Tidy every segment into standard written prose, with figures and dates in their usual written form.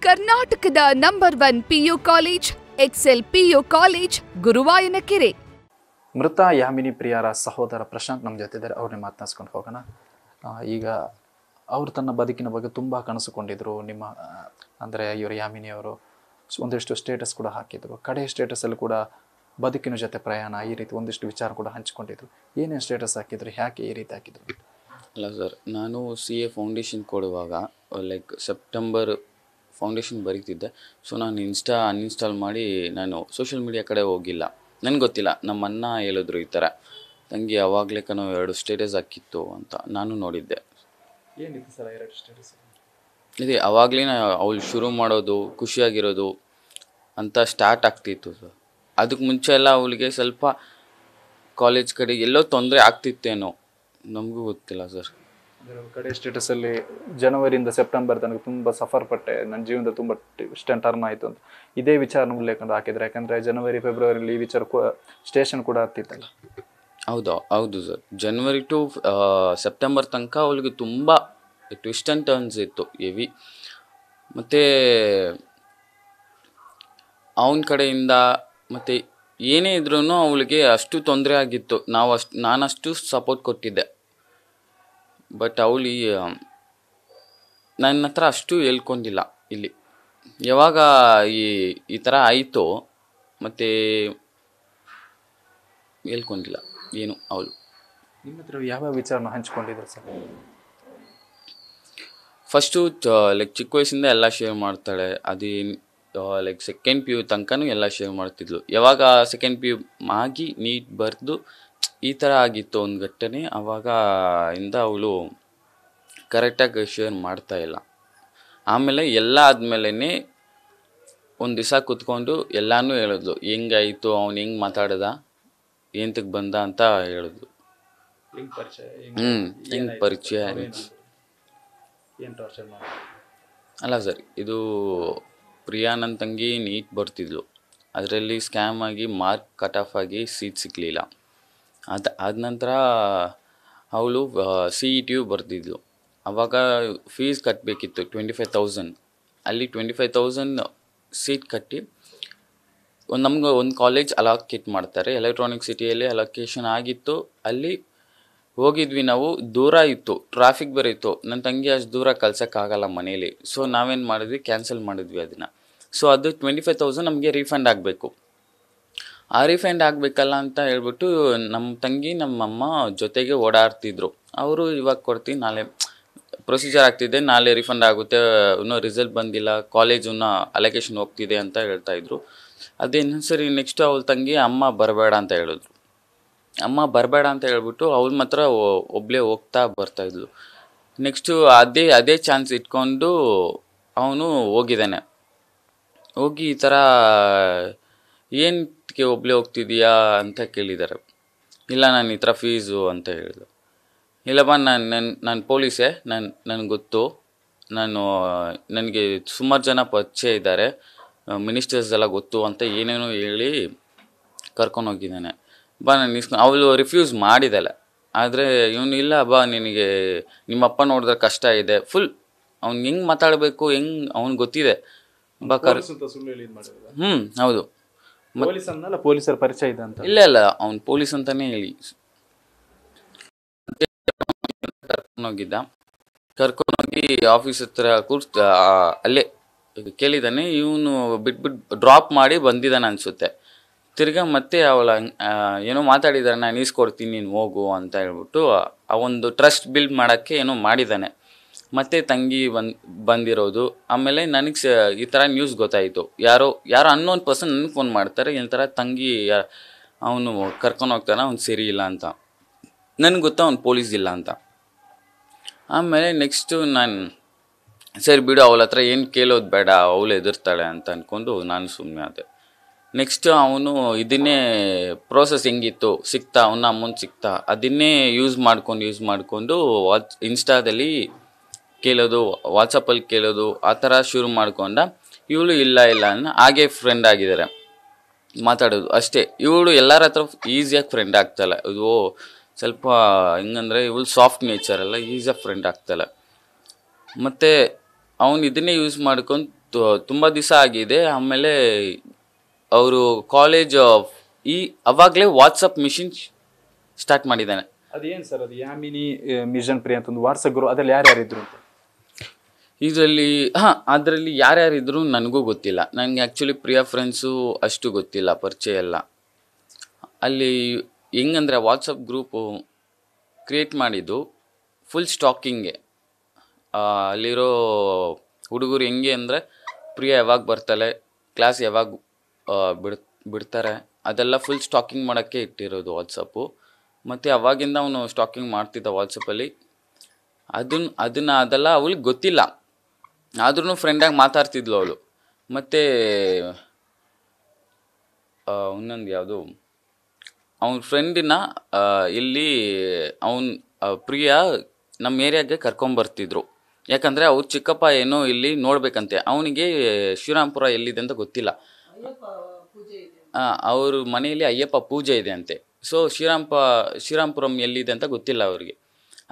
ಕರ್ನಾಟಕದ number 1 PU college Excel PU college Guruvayanakere. ಮೃತ ಯಾಮಿನಿ ಪ್ರಿಯಾರ ಸಹೋದರ ಪ್ರಶಾಂತ್ ನಮ್ಮ ಜೊತೆ ಇದ್ದಾರೆ. ಅವ್ರನ್ನ ಮಾತನಾಡಿಸ್ಕೊಂಡು ಹೋಗೋಣ. ಈಗ ಅವರು ತನ್ನ ಬದುಕಿನ ಬಗ್ಗೆ ತುಂಬ ಕನಸುಕೊಂಡಿದ್ರು. ನಿಮ್ಮ ಅಂದರೆ ಇವರು ಯಾಮಿನಿಯವರು ಒಂದಿಷ್ಟು ಸ್ಟೇಟಸ್ ಕೂಡ ಹಾಕಿದರು. ಕಡೆ ಸ್ಟೇಟಸಲ್ಲಿ ಕೂಡ ಬದುಕಿನ ಜೊತೆ ಪ್ರಯಾಣ ಈ ರೀತಿ ಒಂದಿಷ್ಟು ವಿಚಾರ ಕೂಡ ಹಂಚಿಕೊಂಡಿದ್ರು. ಏನೇನು ಸ್ಟೇಟಸ್ ಹಾಕಿದ್ರು, ಯಾಕೆ ಈ ರೀತಿ ಹಾಕಿದ್ರು? ಅಲ್ಲ ಸರ್, ನಾನು CA ಫೌಂಡೇಶನ್ ಕೊಡುವಾಗ ಸೆಪ್ಟೆಂಬರ್ ಫೌಂಡೇಶನ್ ಬರೀತಿದ್ದೆ. ಸೊ ನಾನು ಅನ್ಇನ್ಸ್ಟಾಲ್ ಮಾಡಿ ನಾನು ಸೋಷಿಯಲ್ ಮೀಡಿಯಾ ಕಡೆ ಹೋಗಿಲ್ಲ. ನನಗೆ ಗೊತ್ತಿಲ್ಲ, ನಮ್ಮ ಅಣ್ಣ ಹೇಳಿದ್ರು ಈ ಥರ ತಂಗಿ ಆವಾಗಲೇ ಕನೋ 2 ಸ್ಟೇಟಸ್ ಹಾಕಿತ್ತು ಅಂತ. ನಾನು ನೋಡಿದ್ದೆ. ಏನಿತ್ತು ಸರ್ 2 ಸ್ಟೇಟಸ್? ಇದೆ ಆವಾಗಲೇ ಅವಳು ಶುರು ಮಾಡೋದು, ಖುಷಿಯಾಗಿರೋದು ಅಂತ ಸ್ಟಾರ್ಟ್ ಆಗ್ತಿತ್ತು ಸರ್. ಅದಕ್ಕೆ ಮುಂಚೆ ಎಲ್ಲ ಅವಳಿಗೆ ಸ್ವಲ್ಪ ಕಾಲೇಜ್ ಕಡೆ ಎಲ್ಲೋ ತೊಂದರೆ ಆಗ್ತಿತ್ತೇನೋ, ನಮಗೂ ಗೊತ್ತಿಲ್ಲ ಸರ್. ಕಡೆ ಸ್ಟೇಟಸಲ್ಲಿ ಜನವರಿಯಿಂದ ಸೆಪ್ಟೆಂಬರ್ ತನಕ ತುಂಬ ಸಫರ್ ಪಟ್ಟೆ, ನನ್ನ ಜೀವನದ ತುಂಬ ಟರ್ನ್ ಆಯಿತು ಅಂತ ಇದೇ ವಿಚಾರ ಉಲ್ಲೇಖ ಹಾಕಿದ್ರೆ. ಯಾಕಂದರೆ ಜನವರಿ ಫೆಬ್ರವರಿಲಿ ಈ ವಿಚಾರ ಸ್ಟೇಷನ್ ಕೂಡ ಆಗ್ತಿತ್ತಲ್ಲ. ಹೌದು ಸರ್. ಜನವರಿ ಟು ಸೆಪ್ಟೆಂಬರ್ ತನಕ ಅವಳಿಗೆ ತುಂಬ ಟ್ವಿಸ್ಟ್ ಆ್ಯಂಡ್ ಟರ್ನ್ಸ್ ಇತ್ತು ಹೆವಿ. ಮತ್ತು ಅವನ ಕಡೆಯಿಂದ ಮತ್ತು ಏನೇ ಇದ್ರೂ ಅವಳಿಗೆ ಅಷ್ಟು ತೊಂದರೆ ಆಗಿತ್ತು. ನಾನಷ್ಟು ಸಪೋರ್ಟ್ ಕೊಟ್ಟಿದ್ದೆ. ಬಟ್ ಅವಳು ನನ್ನ ಹತ್ರ ಅಷ್ಟು ಹೇಳ್ಕೊಂಡಿಲ್ಲ. ಇಲ್ಲಿ ಯಾವಾಗ ಈ ಥರ ಆಯಿತು ಮತ್ತು ಹೇಳ್ಕೊಂಡಿಲ್ಲ ಏನು ಅವಳು. ನಿಮ್ಮ ಹತ್ರ ಯಾವ ವಿಚಾರನ ಹಂಚ್ಕೊಂಡಿದ್ರು ಸರ್? ಫಸ್ಟು ಚಿಕ್ಕ ವಯಸ್ಸಿಂದ ಎಲ್ಲ ಶೇರ್ ಮಾಡ್ತಾಳೆ. ಅದೇನು ಸೆಕೆಂಡ್ PU ತನಕನೂ ಎಲ್ಲ ಶೇರ್ ಮಾಡ್ತಿದ್ಲು. ಯಾವಾಗ ಸೆಕೆಂಡ್ PU ಆಗಿ ನೀಟ್ ಬರೆದು ಈ ಥರ ಆಗಿತ್ತು ಒಂದು ಘಟನೆ, ಆವಾಗ ಇಂದ ಅವಳು ಕರೆಕ್ಟಾಗಿ ಶೇರ್ ಮಾಡ್ತಾಯಿಲ್ಲ. ಆಮೇಲೆ ಎಲ್ಲ ಆದಮೇಲೆ ಒಂದು ದಿವಸ ಕೂತ್ಕೊಂಡು ಎಲ್ಲನೂ ಹೇಳಿದ್ಲು. ಹೆಂಗಾಯಿತು, ಅವ್ನು ಹೆಂಗೆ ಮಾತಾಡ್ದ, ಎಂತಕ್ಕೆ ಬಂದ ಅಂತ ಹೇಳಿದ್ಲು. ಹೆಂಗೆ ಪರಿಚಯ ಅಲ್ಲ ಸರ್, ಇದು ಪ್ರಿಯಾ ನನ್ನ ತಂಗಿ ನೀಟ್ ಬರ್ತಿದ್ಲು. ಅದರಲ್ಲಿ ಸ್ಕ್ಯಾಮ್ ಆಗಿ ಮಾರ್ಕ್ ಕಟ್ ಆಫ್ ಆಗಿ ಸೀಟ್ ಸಿಕ್ಕಲಿಲ್ಲ. ಆದ ನಂತರ ಅವಳು CET ಬರ್ತಿದ್ಲು. ಆವಾಗ ಫೀಸ್ ಕಟ್ಟಬೇಕಿತ್ತು 25,000. ಅಲ್ಲಿ 25,000 ಸೀಟ್ ಕಟ್ಟಿ ನಮ್ಗೆ ಒಂದು ಕಾಲೇಜ್ ಅಲೋಕೇಟ್ ಮಾಡ್ತಾರೆ. ಎಲೆಕ್ಟ್ರಾನಿಕ್ ಸಿಟಿಯಲ್ಲಿ ಅಲೋಕೇಶನ್ ಆಗಿತ್ತು. ಅಲ್ಲಿ ಹೋಗಿದ್ವಿ ನಾವು. ದೂರ ಇತ್ತು, ಟ್ರಾಫಿಕ್ ಬೇರೆ ಇತ್ತು. ನನ್ನ ತಂಗಿ ಅಷ್ಟು ದೂರ ಕಳ್ಸೋಕ್ಕಾಗಲ್ಲ ಮನೇಲಿ. ಸೊ ನಾವೇನು ಮಾಡಿದ್ವಿ, ಕ್ಯಾನ್ಸಲ್ ಮಾಡಿದ್ವಿ ಅದನ್ನು. ಸೊ ಅದು 25,000 ನಮಗೆ ರೀಫಂಡ್ ಆಗಬೇಕು. ಆ ರೀಫಂಡ್ ಆಗಬೇಕಲ್ಲ ಅಂತ ಹೇಳ್ಬಿಟ್ಟು ನಮ್ಮ ತಂಗಿ ನಮ್ಮಮ್ಮ ಜೊತೆಗೆ ಓಡಾಡ್ತಿದ್ರು. ಅವರು ಇವಾಗ ಕೊಡ್ತೀನಿ, ನಾಳೆ ಪ್ರೊಸೀಜರ್ ಆಗ್ತಿದೆ, ನಾಳೆ ರೀಫಂಡ್ ಆಗುತ್ತೆ, ಇನ್ನೂ ರಿಸಲ್ಟ್ ಬಂದಿಲ್ಲ, ಕಾಲೇಜ್ ಇನ್ನೂ ಅಲೋಕೇಶನ್ ಹೋಗ್ತಿದೆ ಅಂತ ಹೇಳ್ತಾಯಿದ್ರು. ಅದೇನು ಸರಿ. ನೆಕ್ಸ್ಟು ಅವಳ ತಂಗಿ ಅಮ್ಮ ಬರಬೇಡ ಅಂತ ಹೇಳಿದ್ರು. ಅಮ್ಮ ಬರಬೇಡ ಅಂತ ಹೇಳ್ಬಿಟ್ಟು ಅವಳು ಮಾತ್ರ ಒಬ್ಬಳೇ ಹೋಗ್ತಾ ಬರ್ತಾಯಿದ್ಲು. ನೆಕ್ಸ್ಟು ಅದೇ ಚಾನ್ಸ್ ಇಟ್ಕೊಂಡು ಅವನು ಹೋಗಿದ್ದಾನೆ. ಹೋಗಿ ಈ ಥರ ಏನಕ್ಕೆ ಒಬ್ಬಳೇ ಹೋಗ್ತಿದೀಯಾ ಅಂತ ಕೇಳಿದ್ದಾರೆ. ಇಲ್ಲ, ನಾನು ಈ ಥರ ಫೀಸು ಅಂತ ಹೇಳಿದ್ರು. ಇಲ್ಲಪ್ಪ, ನಾನು ಪೊಲೀಸೇ, ನನಗೆ ಗೊತ್ತು, ನನಗೆ ಸುಮಾರು ಜನ ಪರಿಚಯ ಇದ್ದಾರೆ, ಮಿನಿಸ್ಟರ್ಸ್ ಎಲ್ಲ ಗೊತ್ತು ಅಂತ ಏನೇನೋ ಹೇಳಿ ಕರ್ಕೊಂಡೋಗಿದ್ದಾನೆ. ನಾನು ಅವಳು ರಿಫ್ಯೂಸ್ ಮಾಡಿದ್ದಾಳೆ. ಆದರೆ ಇವನು ಇಲ್ಲ ಬಾ, ನಿನಗೆ ನಿಮ್ಮಪ್ಪ ನೋಡಿದ್ರೆ ಕಷ್ಟ ಇದೆ. ಫುಲ್ ಅವ್ನು ಹೆಂಗೆ ಮಾತಾಡಬೇಕು, ಅವ್ನಿಗೆ ಗೊತ್ತಿದೆ ಬಾ ಹೌದು. ಪೊಲೀಸರ ಪರಿಚಯ ಇದೆ ಅಂತ? ಇಲ್ಲ, ಅವ್ನು ಪೊಲೀಸ್ ಅಂತಾನೆ ಹೇಳಿ ಕರ್ಕೊಂಡೋಗಿ ಆಫೀಸ್ ಹತ್ರ ಅಲ್ಲೇ ಕೇಳಿದ್ದಾನೆ. ಇವನು ಬಿಟ್ಬಿಟ್ಟು ಡ್ರಾಪ್ ಮಾಡಿ ಬಂದಿದ್ದಾನೆ ಅನಿಸುತ್ತೆ. ತಿರ್ಗಾ ಮತ್ತೆ ಅವಳ ಏನೋ ಮಾತಾಡಿದಾರೆ, ನಾನು ಈಸ್ಕೊಡ್ತೀನಿ ನೀನು ಹೋಗು ಅಂತ ಹೇಳ್ಬಿಟ್ಟು ಆ ಒಂದು ಟ್ರಸ್ಟ್ ಬಿಲ್ಡ್ ಮಾಡೋಕ್ಕೆ ಏನೋ ಮಾಡಿದ್ದಾನೆ. ಮತ್ತೆ ತಂಗಿ ಬಂದಿರೋದು. ಆಮೇಲೆ ನನಗೆ ಈ ಥರ ನ್ಯೂಸ್ ಗೊತ್ತಾಯಿತು. ಯಾರೋ ಅನ್ನೋನ್ ಪರ್ಸನ್ ನನಗೆ ಫೋನ್ ಮಾಡ್ತಾರೆ, ಈ ಥರ ತಂಗಿ ಅವನು ಕರ್ಕೊಂಡು ಹೋಗ್ತಾನೆ, ಅವ್ನು ಸರಿ ಇಲ್ಲ ಅಂತ. ನನಗೆ ಗೊತ್ತಾ ಅವ್ನು ಪೊಲೀಸ್ ಇಲ್ಲ ಅಂತ. ಆಮೇಲೆ ನೆಕ್ಸ್ಟು ನಾನು ಸರಿ ಬಿಡು, ಅವಳ ಹತ್ರ ಏನು ಕೇಳೋದು ಬೇಡ, ಅವಳು ಎದುರ್ತಾಳೆ ಅಂತ ಅಂದ್ಕೊಂಡು ನಾನು ಸುಮ್ಮನೆ ಆದೆ. ನೆಕ್ಸ್ಟ್ ಅವನು ಇದನ್ನೇ ಪ್ರೋಸೆಸ್ ಹೆಂಗಿತ್ತು, ಸಿಗ್ತಾ ಅವನ ಅಮೌಂಟ್ ಸಿಗ್ತಾ ಅದನ್ನೇ ಯೂಸ್ ಮಾಡಿಕೊಂಡು ಇನ್ಸ್ಟಾದಲ್ಲಿ ಕೇಳೋದು, ವಾಟ್ಸಪ್ಪಲ್ಲಿ ಕೇಳೋದು, ಆ ಥರ ಶುರು ಮಾಡಿಕೊಂಡ. ಇವಳು ಇಲ್ಲ ಅನ್ನೋ ಹಾಗೆ ಫ್ರೆಂಡ್ ಆಗಿದ್ದಾರೆ, ಮಾತಾಡೋದು ಅಷ್ಟೇ. ಇವಳು ಎಲ್ಲರ ಹತ್ರ ಈಸಿಯಾಗಿ ಫ್ರೆಂಡ್ ಆಗ್ತಾಳೆ. ಇದು ಸ್ವಲ್ಪ ಹೆಂಗಂದರೆ ಇವಳು ಸಾಫ್ಟ್ ನೇಚರ್ ಅಲ್ಲ, ಈಸಿಯಾಗಿ ಫ್ರೆಂಡ್ ಆಗ್ತಾಳೆ. ಮತ್ತು ಅವನು ಇದನ್ನೇ ಯೂಸ್ ಮಾಡ್ಕೊಂಡು ತುಂಬ ದಿವಸ ಆಗಿದೆ. ಆಮೇಲೆ ಅವರು ಕಾಲೇಜ್ ಅವಾಗಲೇ ವಾಟ್ಸಪ್ ಮಿಷಿನ್ ಸ್ಟಾರ್ಟ್ ಮಾಡಿದ್ದಾನೆ. ಅದೇನು ಸರ್ ಅದು ಯಾಮಿನಿ ಮಿಷನ್ ಪ್ರಿಯ ಅಂತ ಒಂದು ವಾಟ್ಸಪ್ ಗ್ರೂಪ್, ಅದ್ರಲ್ಲಿ ಯಾರ್ಯಾರಿದ್ರು ಅಂತ? ಇದರಲ್ಲಿ ಅದರಲ್ಲಿ ಯಾರ್ಯಾರಿದ್ರು ನನಗೂ ಗೊತ್ತಿಲ್ಲ. ನನಗೆ ಆ್ಯಕ್ಚುಲಿ ಪ್ರಿಯಾ ಫ್ರೆಂಡ್ಸು ಅಷ್ಟು ಗೊತ್ತಿಲ್ಲ, ಪರಿಚಯ ಎಲ್ಲ. ಅಲ್ಲಿ ಹೆಂಗಂದರೆ ವಾಟ್ಸಪ್ ಗ್ರೂಪು ಕ್ರಿಯೇಟ್ ಮಾಡಿದ್ದು ಫುಲ್ ಸ್ಟಾಕಿಂಗೆ. ಅಲ್ಲಿರೋ ಹುಡುಗರು ಹೆಂಗೆ ಅಂದರೆ ಪ್ರಿಯಾ ಯಾವಾಗ ಬರ್ತಾಳೆ, ಕ್ಲಾಸ್ ಯಾವಾಗ ಬಿಡ್ತಾರೆ, ಅದೆಲ್ಲ ಫುಲ್ ಸ್ಟಾಕಿಂಗ್ ಮಾಡೋಕ್ಕೆ ಇಟ್ಟಿರೋದು ವಾಟ್ಸಪ್ಪು. ಮತ್ತು ಅವಾಗಿಂದ ಅವನು ಸ್ಟಾಕಿಂಗ್ ಮಾಡ್ತಿದ್ದ ವಾಟ್ಸಪ್ಪಲ್ಲಿ. ಅದೆಲ್ಲ ಅವಳಿಗೆ ಗೊತ್ತಿಲ್ಲ, ಆದ್ರೂ ಫ್ರೆಂಡಾಗಿ ಮಾತಾಡ್ತಿದ್ಲು ಅವಳು. ಮತ್ತು ಇನ್ನೊಂದು ಯಾವುದು, ಅವನ ಫ್ರೆಂಡಿನ ಇಲ್ಲಿ ಪ್ರಿಯಾ ನಮ್ಮ ಏರಿಯಾಗೆ ಕರ್ಕೊಂಬರ್ತಿದ್ರು. ಯಾಕಂದರೆ ಅವ್ರ ಚಿಕ್ಕಪ್ಪ ಏನೋ ಇಲ್ಲಿ ನೋಡ್ಬೇಕಂತೆ. ಅವನಿಗೆ ಶ್ರೀರಾಮ್ಪುರ ಎಲ್ಲಿದೆ ಅಂತ ಗೊತ್ತಿಲ್ಲ. ಅವ್ರ ಮನೆಯಲ್ಲಿ ಅಯ್ಯಪ್ಪ ಪೂಜೆ ಇದೆ ಅಂತೆ. ಸೊ ಶ್ರೀರಾಮ್ಪುರಂ ಎಲ್ಲಿದೆ ಅಂತ ಗೊತ್ತಿಲ್ಲ ಅವ್ರಿಗೆ.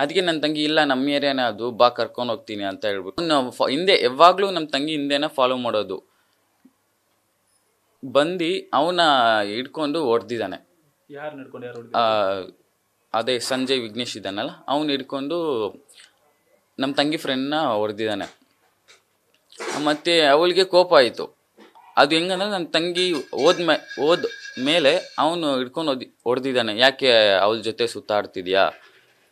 ಅದಕ್ಕೆ ನನ್ನ ತಂಗಿ ಇಲ್ಲ ನಮ್ಮ ಏರಿಯಾನೇ ಅದು, ಬಾ ಕರ್ಕೊಂಡು ಹೋಗ್ತೀನಿ ಅಂತ ಹೇಳ್ಬಿಟ್ಟು ಹಿಂದೆ ಯಾವಾಗಲೂ ನಮ್ಮ ತಂಗಿ ಹಿಂದೆನೇ ಫಾಲೋ ಮಾಡೋದು. ಬಂದು ಅವನ ಹಿಡ್ಕೊಂಡು ಹೊಡೆದಿದ್ದಾನೆ. ಅದೇ ಸಂಜಯ್ ವಿಘ್ನೇಶ್ ಇದ್ದಾನಲ್ಲ, ಅವನು ಹಿಡ್ಕೊಂಡು ನಮ್ಮ ತಂಗಿ ಫ್ರೆಂಡ್ನ ಹೊಡೆದಿದ್ದಾನೆ. ಮತ್ತು ಅವಳಿಗೆ ಕೋಪ ಆಯಿತು. ಅದು ಹೆಂಗಂದ್ರೆ ನನ್ನ ತಂಗಿ ಹೋದ ಮೇಲೆ ಅವನು ಹಿಡ್ಕೊಂಡು ಹೊಡೆದಿದ್ದಾನೆ. ಯಾಕೆ ಅವಳ ಜೊತೆ ಸುತ್ತಾಡ್ತಿದ್ಯಾ,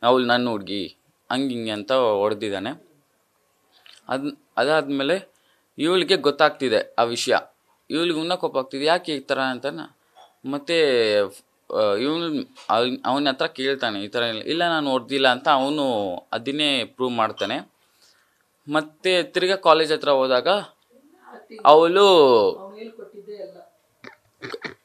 ಅವಳು ನನ್ನ ಹುಡುಗಿ, ಹಿಂಗೆ ಅಂತ ಹೊಡೆದಿದ್ದಾನೆ. ಅದಾದಮೇಲೆ ಇವಳಿಗೆ ಗೊತ್ತಾಗ್ತಿದೆ ಆ ವಿಷಯ. ಇವಳಿಗೆ ಇನ್ನೂ ಕೋಪ ಆಗ್ತಿದೆ, ಯಾಕೆ ಈ ಥರ ಅಂತ. ಮತ್ತು ಅವನ ಹತ್ರ ಕೇಳ್ತಾನೆ, ಈ ಥರ ಇಲ್ಲ ನಾನು ಹೊಡೆದಿಲ್ಲ ಅಂತ. ಅವನು ಅದನ್ನೇ ಪ್ರೂವ್ ಮಾಡ್ತಾನೆ. ಮತ್ತು ತಿರ್ಗಾ ಕಾಲೇಜ್ ಹತ್ರ ಹೋದಾಗ ಅವಳು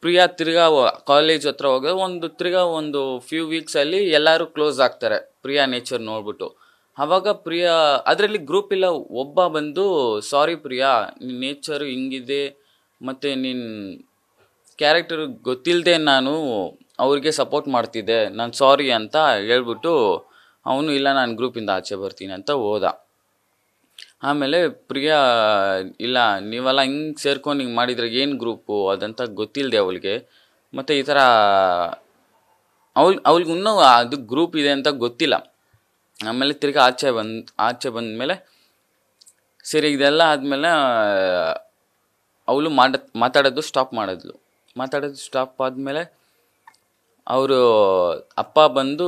ಪ್ರಿಯಾ ತಿರ್ಗಾ ಕಾಲೇಜ್ ಹತ್ರ ಹೋಗೋದು ಒಂದು ಫ್ಯೂ ವೀಕ್ಸಲ್ಲಿ ಎಲ್ಲರೂ ಕ್ಲೋಸ್ ಆಗ್ತಾರೆ ಪ್ರಿಯಾ ನೇಚರ್ ನೋಡ್ಬಿಟ್ಟು. ಆವಾಗ ಪ್ರಿಯಾ ಅದರಲ್ಲಿ ಗ್ರೂಪ್ ಇಲ್ಲ, ಒಬ್ಬ ಬಂದು ಸಾರಿ ಪ್ರಿಯಾ, ನಿನ್ನ ನೇಚರು ಹಿಂಗಿದೆ ಮತ್ತು ನಿನ್ನ ಕ್ಯಾರೆಕ್ಟರ್ ಗೊತ್ತಿಲ್ಲದೆ ನಾನು ಅವ್ರಿಗೆ ಸಪೋರ್ಟ್ ಮಾಡ್ತಿದ್ದೆ, ನಾನು ಸಾರಿ ಅಂತ ಹೇಳ್ಬಿಟ್ಟು ಅವನು ಇಲ್ಲ ನಾನು ಗ್ರೂಪಿಂದ ಆಚೆ ಬರ್ತೀನಿ ಅಂತ ಹೋದ. ಆಮೇಲೆ ಪ್ರಿಯಾ ಇಲ್ಲ ನೀವೆಲ್ಲ ಹಿಂಗೆ ಸೇರ್ಕೊಂಡು ಹಿಂಗೆ ಮಾಡಿದ್ರೆ ಏನು ಗ್ರೂಪು ಅದಂತ ಗೊತ್ತಿಲ್ಲದೆ ಅವಳಿಗೆ. ಮತ್ತು ಈ ಥರ ಅವಳಿಗೆ ಇನ್ನೂ ಅದು ಗ್ರೂಪ್ ಇದೆ ಅಂತ ಗೊತ್ತಿಲ್ಲ. ಆಮೇಲೆ ತಿರ್ಗಿ ಆಚೆ ಬಂದಮೇಲೆ ಸರಿ ಇದೆಲ್ಲ ಆದಮೇಲೆ ಅವಳು ಮಾತಾಡೋದು ಸ್ಟಾಪ್ ಆದಮೇಲೆ ಅವರು ಅಪ್ಪ ಬಂದು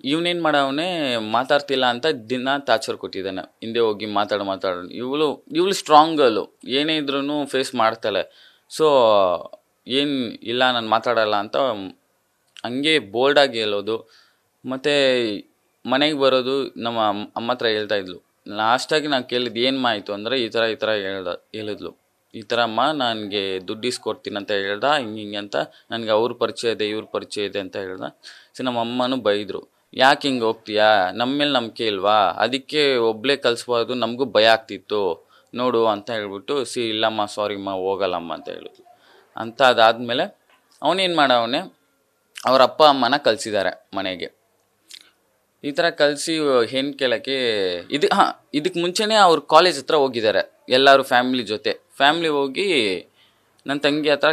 ಇವನೇನು ಮಾಡವನೇ ಮಾತಾಡ್ತಿಲ್ಲ ಅಂತ ದಿನ ಟಾರ್ಚರ್ ಕೊಟ್ಟಿದ್ದಾನೆ. ಹಿಂದೆ ಹೋಗಿ ಮಾತಾಡು. ಇವಳು ಸ್ಟ್ರಾಂಗ್ ಗರ್ಲು, ಏನೇ ಇದ್ರೂ ಫೇಸ್ ಮಾಡ್ತಾಳೆ. ಸೊ ಏನು ಇಲ್ಲ ನಾನು ಮಾತಾಡಲ್ಲ ಅಂತ ಹಂಗೆ ಬೋಲ್ಡಾಗಿ ಹೇಳೋದು. ಮತ್ತು ಮನೆಗೆ ಬರೋದು ನಮ್ಮ ಅಮ್ಮ ಹತ್ರ ಹೇಳ್ತಾಯಿದ್ಲು. ಲಾಸ್ಟಾಗಿ ನಾನು ಕೇಳಿದ್ದು ಏನು ಆಯಿತು ಅಂದರೆ ಈ ಥರ ಹೇಳಿದ್ಲು. ಈ ಥರ ಅಮ್ಮ ನನಗೆ ದುಡ್ಡು ಇಸ್ಕೊಡ್ತೀನಿ ಅಂತ ಹೇಳ್ದ, ಹಿಂಗೆ ಅಂತ. ನನಗೆ ಅವ್ರ ಪರಿಚಯ ಇದೆ ಇವ್ರ ಪರಿಚಯ ಇದೆ ಅಂತ ಹೇಳ್ದ. ನಮ್ಮ ಅಮ್ಮನೂ ಬೈದರು, ಯಾಕೆ ಹಿಂಗೆ ಹೋಗ್ತೀಯಾ, ನಮ್ಮ ಮೇಲೆ ನಂಬಿಕೆ ಇಲ್ವಾ, ಅದಕ್ಕೆ ಒಬ್ಬಳೇ ಕಲಿಸ್ಬಾರ್ದು, ನಮಗೂ ಭಯ ಆಗ್ತಿತ್ತು ನೋಡು ಅಂತ ಹೇಳ್ಬಿಟ್ಟು ಇಲ್ಲಮ್ಮ ಸಾರಿಮ್ಮ ಹೋಗಲ್ಲಮ್ಮ ಅಂತ ಹೇಳಿದ್ಲು ಅಂತ. ಅದಾದಮೇಲೆ ಅವನೇನು ಮಾಡವನೇ ಅವ್ರ ಅಪ್ಪ ಅಮ್ಮನ ಕಲಿಸಿದ್ದಾರೆ ಮನೆಗೆ. ಈ ಥರ ಕಲಿಸಿ ಹೆಣ್ಣು ಕೇಳೋಕ್ಕೆ ಇದಕ್ಕೆ ಮುಂಚೆನೇ ಅವ್ರು ಕಾಲೇಜ್ ಹತ್ರ ಹೋಗಿದ್ದಾರೆ ಎಲ್ಲರೂ ಫ್ಯಾಮಿಲಿ ಹೋಗಿ ನನ್ನ ತಂಗಿ ಹತ್ರ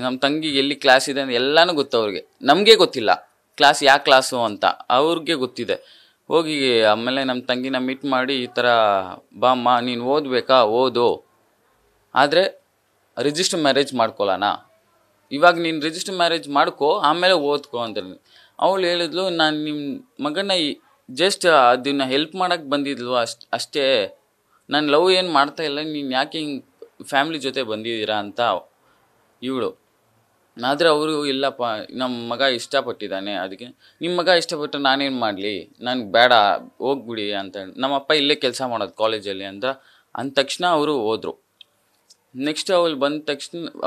ನಮ್ಮ ತಂಗಿ ಎಲ್ಲಿ ಕ್ಲಾಸ್ ಇದೆ ಅಂತ ಎಲ್ಲನೂ ಗೊತ್ತು ಅವ್ರಿಗೆ. ನಮಗೆ ಗೊತ್ತಿಲ್ಲ ಕ್ಲಾಸ್ ಯಾವ ಕ್ಲಾಸು ಅಂತ, ಅವ್ರಿಗೆ ಗೊತ್ತಿದೆ. ಹೋಗಿ ಆಮೇಲೆ ನಮ್ಮ ತಂಗಿನ ಮೀಟ್ ಮಾಡಿ ಈ ಥರ ಬಾಮ್ಮ ನೀನು ಓದಬೇಕಾ ಓದು, ಆದರೆ ರಿಜಿಸ್ಟರ್ ಮ್ಯಾರೇಜ್ ಮಾಡ್ಕೊಳ್ಳೋಣ, ಇವಾಗ ನೀನು ರಿಜಿಸ್ಟರ್ ಮ್ಯಾರೇಜ್ ಮಾಡ್ಕೊ ಆಮೇಲೆ ಓದ್ಕೊ ಅಂತ. ಅವಳು ಹೇಳಿದ್ಲು ನಾನು ನಿಮ್ಮ ಮಗನ ಜಸ್ಟ್ ಅದನ್ನು ಹೆಲ್ಪ್ ಮಾಡೋಕ್ಕೆ ಬಂದಿದ್ಲು ಅಷ್ಟೇ, ನಾನು ಲವ್ ಏನು ಮಾಡ್ತಾಯಿಲ್ಲ, ನೀನು ಯಾಕೆ ಹಿಂಗೆ ಫ್ಯಾಮ್ಲಿ ಜೊತೆ ಬಂದಿದ್ದೀರಾ ಅಂತ ಇವಳು. ಆದರೆ ಅವರು ಇಲ್ಲಪ್ಪ ನಮ್ಮ ಮಗ ಇಷ್ಟಪಟ್ಟಿದ್ದಾನೆ, ಅದಕ್ಕೆ ನಿಮ್ಮ ಮಗ ಇಷ್ಟಪಟ್ಟು ನಾನೇನು ಮಾಡಲಿ, ನನಗೆ ಬೇಡ ಹೋಗ್ಬಿಡಿ ಅಂತ. ನಮ್ಮಪ್ಪ ಇಲ್ಲೇ ಕೆಲಸ ಮಾಡೋದು ಕಾಲೇಜಲ್ಲಿ ಅಂದ ತಕ್ಷಣ ಅವರು ಹೋದರು. ನೆಕ್ಸ್ಟ್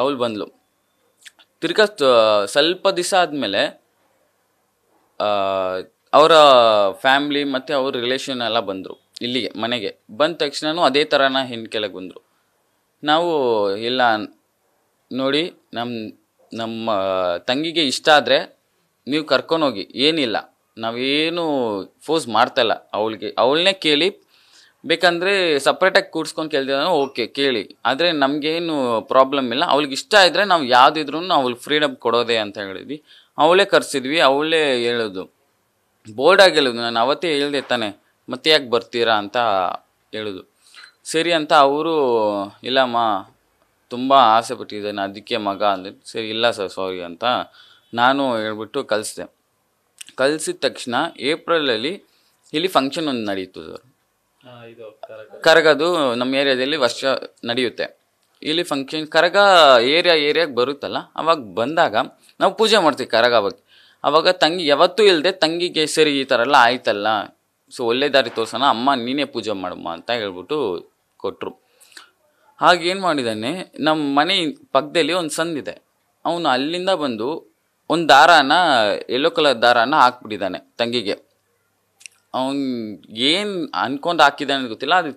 ಅವಳು ಬಂದಳು. ತಿರ್ಗಾ ಸ್ವಲ್ಪ ದಿವಸ ಆದಮೇಲೆ ಅವರ ಫ್ಯಾಮ್ಲಿ ಮತ್ತು ಅವ್ರ ರಿಲೇಷನ್ ಎಲ್ಲ ಬಂದರು ಇಲ್ಲಿಗೆ ಮನೆಗೆ. ಬಂದ ತಕ್ಷಣವೂ ಅದೇ ಥರನ ಹೆಣ್ಣು ಕೆಳಗೆ ಬಂದರು. ನಾವು ಇಲ್ಲ ನೋಡಿ ನಮ್ಮ ತಂಗಿಗೆ ಇಷ್ಟ ಆದರೆ ನೀವು ಕರ್ಕೊಂಡೋಗಿ, ಏನಿಲ್ಲ ನಾವೇನು ಫೋರ್ಸ್ ಮಾಡ್ತಾಯಿಲ್ಲ, ಅವಳನ್ನೇ ಕೇಳಿ ಬೇಕಂದರೆ ಸಪ್ರೇಟಾಗಿ ಕೂಡ್ಸ್ಕೊಂಡು ಕೇಳ್ತಿದ್ದಾನೆ ಓಕೆ ಕೇಳಿ, ಆದರೆ ನಮಗೇನು ಪ್ರಾಬ್ಲಮ್ ಇಲ್ಲ. ಅವಳಿಗೆ ಇಷ್ಟ ಇದ್ದರೆ ನಾವು ಯಾವುದಿದ್ರೂ ಅವಳಿಗೆ ಫ್ರೀಡಮ್ ಕೊಡೋದೆ ಅಂತ ಹೇಳಿದ್ವಿ. ಅವಳೇ ಕರೆಸಿದ್ವಿ, ಅವಳೇ ಹೇಳೋದು, ಬೋರ್ಡಾಗಿ ಹೇಳೋದು. ನಾನು ಅವತ್ತೇ ಹೇಳ್ದೆ ತಾನೆ, ಮತ್ತೆ ಯಾಕೆ ಬರ್ತೀರಾ ಅಂತ ಹೇಳೋದು. ಸರಿ ಅಂತ ಅವರು ಇಲ್ಲಮ್ಮ ತುಂಬ ಆಸೆ ಪಟ್ಟಿದ್ದಾನೆ ಅದಕ್ಕೆ ಮಗ ಅಂದರೆ, ಸರಿ ಇಲ್ಲ ಸರ್ ಸಾರಿ ಅಂತ ನಾನು ಹೇಳ್ಬಿಟ್ಟು ಕಳಿಸ್ದೆ. ಕಳಿಸಿದ ತಕ್ಷಣ ಏಪ್ರಿಲಲ್ಲಿ ಇಲ್ಲಿ ಫಂಕ್ಷನ್ ಒಂದು ನಡೀತು ಸರ್. ಕರಗದು ನಮ್ಮ ಏರಿಯಾದಲ್ಲಿ ವರ್ಷ ನಡೆಯುತ್ತೆ. ಇಲ್ಲಿ ಫಂಕ್ಷನ್ ಕರಗ ಏರಿಯಾಗೆ ಬರುತ್ತಲ್ಲ, ಅವಾಗ ಬಂದಾಗ ನಾವು ಪೂಜೆ ಮಾಡ್ತೀವಿ ಕರಗ ಅವಾಗ ತಂಗಿ ಯಾವತ್ತೂ ಇಲ್ಲದೆ ತಂಗಿಗೆ ಸರಿ ಈ ಥರ ಎಲ್ಲ ಆಯ್ತಲ್ಲ, ಸೊ ಒಳ್ಳೆ ದಾರಿ ತೋರ್ಸೋಣ, ಅಮ್ಮ ನೀನೇ ಪೂಜೆ ಮಾಡಮ್ಮ ಅಂತ ಹೇಳ್ಬಿಟ್ಟು ಕೊಟ್ಟರು. ಹಾಗೇನು ಮಾಡಿದ್ದಾನೆ, ನಮ್ಮ ಮನೆ ಪಕ್ಕದಲ್ಲಿ ಒಂದು ಸಂದಿದೆ, ಅವನು ಅಲ್ಲಿಂದ ಬಂದು ಒಂದು ದಾರಾನ ಯೆಲ್ಲೋ ಕಲರ್ ದಾರಾನ ಹಾಕ್ಬಿಟ್ಟಿದ್ದಾನೆ ತಂಗಿಗೆ. ಅವನು ಏನು ಅನ್ಕೊಂಡು ಹಾಕಿದ್ದಾನೆ ಗೊತ್ತಿಲ್ಲ, ಅದು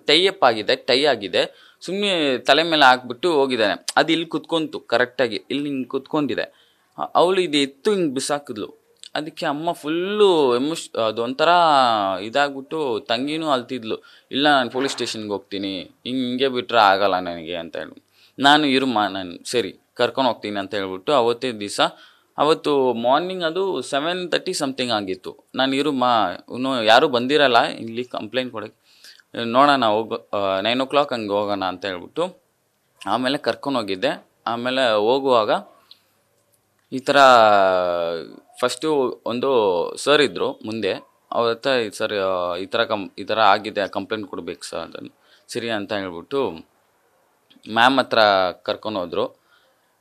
ಟೈ ಆಗಿದೆ, ಸುಮ್ಮನೆ ತಲೆ ಮೇಲೆ ಹಾಕ್ಬಿಟ್ಟು ಹೋಗಿದ್ದಾನೆ. ಅದು ಇಲ್ಲಿ ಕುತ್ಕೊಂತು ಕರೆಕ್ಟಾಗಿ, ಇಲ್ಲಿ ಹಿಂಗೆ ಕುತ್ಕೊಂಡಿದೆ. ಅವಳು ಇದು ಎತ್ತು ಹಿಂಗೆ ಬಿಸಾಕಿದ್ಲು. ಅದಕ್ಕೆ ಅಮ್ಮ ಫುಲ್ಲು ಅದು ಒಂಥರ ಇದಾಗ್ಬಿಟ್ಟು ತಂಗಿನೂ ಅಲ್ತಿದ್ಲು, ಇಲ್ಲ ನಾನು ಪೊಲೀಸ್ ಸ್ಟೇಷನ್ಗೆ ಹೋಗ್ತೀನಿ, ಹಿಂಗೆ ಬಿಟ್ಟರೆ ಆಗಲ್ಲ ನನಗೆ ಅಂತ ಹೇಳಿ. ನಾನು ಇರುಮ್ಮ, ನಾನು ಸರಿ ಕರ್ಕೊಂಡು ಹೋಗ್ತೀನಿ ಅಂತ ಹೇಳ್ಬಿಟ್ಟು ಅವತ್ತೇ ದಿವಸ, ಅವತ್ತು ಮಾರ್ನಿಂಗ್ ಅದು 7:30 ಸಮಥಿಂಗ್ ಆಗಿತ್ತು. ನಾನು ಇರುಮ್ಮ, ಇನ್ನೂ ಯಾರೂ ಬಂದಿರಲ್ಲ ಇಲ್ಲಿ ಕಂಪ್ಲೇಂಟ್ ಕೊಡೋಕ್ಕೆ, ನೋಡೋಣ 9 o'clock ಹಂಗೆ ಹೋಗೋಣ ಅಂತ ಹೇಳ್ಬಿಟ್ಟು ಆಮೇಲೆ ಕರ್ಕೊಂಡೋಗಿದ್ದೆ. ಆಮೇಲೆ ಹೋಗುವಾಗ ಈ ಥರ ಫಸ್ಟು ಒಂದು ಸರ್ ಇದ್ದರು ಮುಂದೆ, ಅವ್ರ ಹತ್ರ ಸರ್ ಈ ಥರ ಆಗಿದೆ, ಕಂಪ್ಲೇಂಟ್ ಕೊಡ್ಬೇಕು ಸರ್ ಅಂತ. ಸರಿ ಅಂತ ಹೇಳ್ಬಿಟ್ಟು ಮ್ಯಾಮ್ ಹತ್ರ ಕರ್ಕೊಂಡೋದ್ರು.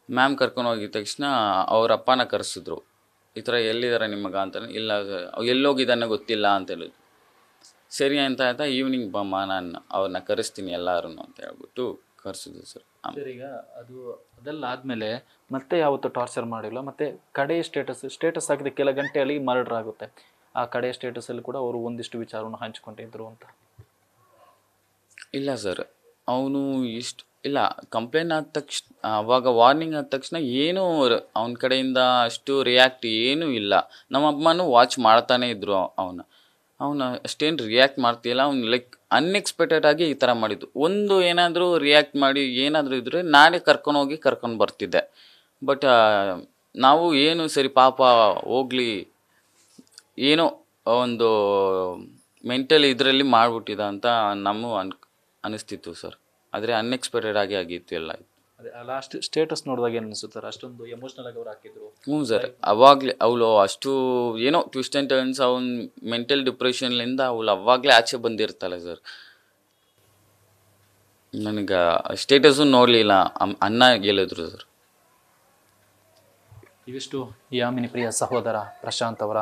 ಮ್ಯಾಮ್ ಕರ್ಕೊಂಡೋಗಿದ ತಕ್ಷಣ ಅವ್ರ ಅಪ್ಪನ ಕರೆಸಿದ್ರು. ಈ ಥರ ಎಲ್ಲಿದ್ದಾರೆ ನಿಮ್ಮ ಮಗ ಅಂತ. ಇಲ್ಲ ಎಲ್ಲೋಗಿದ್ದಾನೆ ಗೊತ್ತಿಲ್ಲ ಅಂತ ಹೇಳಿದ್ರು. ಸರಿ ಅಂತ ಆಯ್ತಾ, ಈವ್ನಿಂಗ್ ಬಮ್ಮ ನಾನು ಅವ್ರನ್ನ ಕರೆಸ್ತೀನಿ ಎಲ್ಲರೂ ಅಂತ ಹೇಳ್ಬಿಟ್ಟು ಕರೆಸಿದ್ರು ಸರ್. ಈಗ ಅದೆಲ್ಲ ಆದಮೇಲೆ ಮತ್ತೆ ಯಾವತ್ತೂ ಟಾರ್ಚರ್ ಮಾಡಿಲ್ಲ. ಮತ್ತು ಕಡೆಯ ಸ್ಟೇಟಸ್ ಆಗಿದ್ದ ಕೆಲ ಗಂಟೆಯಲ್ಲಿ ಮರ್ಡರ್ ಆಗುತ್ತೆ. ಆ ಕಡೆಯ ಸ್ಟೇಟಸಲ್ಲಿ ಕೂಡ ಅವರು ಒಂದಿಷ್ಟು ವಿಚಾರವನ್ನು ಹಂಚಿಕೊಂಡಿದ್ರು ಅಂತ. ಇಲ್ಲ ಸರ್, ಅವನು ಇಲ್ಲ ಕಂಪ್ಲೇಂಟ್ ಆದ ತಕ್ಷಣ, ಅವಾಗ ವಾರ್ನಿಂಗ್ ಆದ ತಕ್ಷಣ ಏನೂ ಅವನ ಕಡೆಯಿಂದ ಅಷ್ಟು ರಿಯಾಕ್ಟ್ ಏನೂ ಇಲ್ಲ. ನಮ್ಮ ಅಮ್ಮನೂ ವಾಚ್ ಮಾಡ್ತಾನೆ ಇದ್ರು. ಅವನು ಅಷ್ಟೇನು ರಿಯಾಕ್ಟ್ ಮಾಡ್ತಿಲ್ಲ. ಅವ್ನು ಲೈಕ್ ಅನ್ಎಕ್ಸ್ಪೆಕ್ಟೆಡ್ ಆಗಿ ಈ ಥರ ಮಾಡಿದ್ದು. ಒಂದು ಏನಾದರೂ ರಿಯಾಕ್ಟ್ ಮಾಡಿ ಏನಾದರೂ ಇದ್ದರೆ ನಾನೇ ಕರ್ಕೊಂಡು ಬರ್ತಿದ್ದೆ. ಬಟ್ ನಾವು ಏನು ಸರಿ ಪಾಪ ಹೋಗ್ಲಿ, ಏನೋ ಒಂದು ಮೆಂಟಲ್ ಇದರಲ್ಲಿ ಮಾಡಿಬಿಟ್ಟಿದ ಅಂತ ನಮಗೂ ಅನಿಸ್ತಿತ್ತು ಸರ್. ಆದರೆ ಅನ್ಎಕ್ಸ್ಪೆಕ್ಟೆಡ್ ಆಗಿ ಆಗಿತ್ತು ಎಲ್ಲ. ಅದೇ ಲಾಸ್ಟ್ ಸ್ಟೇಟಸ್ ನೋಡಿದಾಗ ಏನು ಅನಿಸುತ್ತಾರೆ, ಅಷ್ಟೊಂದು ಎಮೋಷ್ನಲ್ ಆಗಿ ಅವ್ರು ಹಾಕಿದ್ರು. ಹ್ಞೂ ಸರ್, ಅವಾಗಲೇ ಅವಳು ಅಷ್ಟು ಏನೋ ಟ್ವಿಸ್ಟ್ ಆ್ಯಂಡ್ ಟರ್ನ್ಸ್, ಅವ್ನು ಮೆಂಟಲ್ ಡಿಪ್ರೆಷನ್ಲಿಂದ ಅವಳು ಅವಾಗಲೇ ಆಚೆ ಬಂದಿರ್ತಾಳೆ ಸರ್. ನನಗೆ ಸ್ಟೇಟಸ್ಸು ನೋಡಲಿಲ್ಲ, ಅನ್ನ ಹೇಳಿದ್ರು ಸರ್. ಇವಿಷ್ಟು ಯಾಮಿನಿ ಪ್ರಿಯ ಸಹೋದರ ಪ್ರಶಾಂತ್ ಅವರ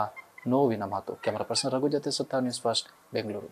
ನೋವಿನ ಮಾತು. ಕ್ಯಾಮರಾ ಪರ್ಸನ್ ರಘು ಜೊತೆ ಸುತ್ತ ನ್ಯೂಸ್ ಫಸ್ಟ್, ಬೆಂಗಳೂರು.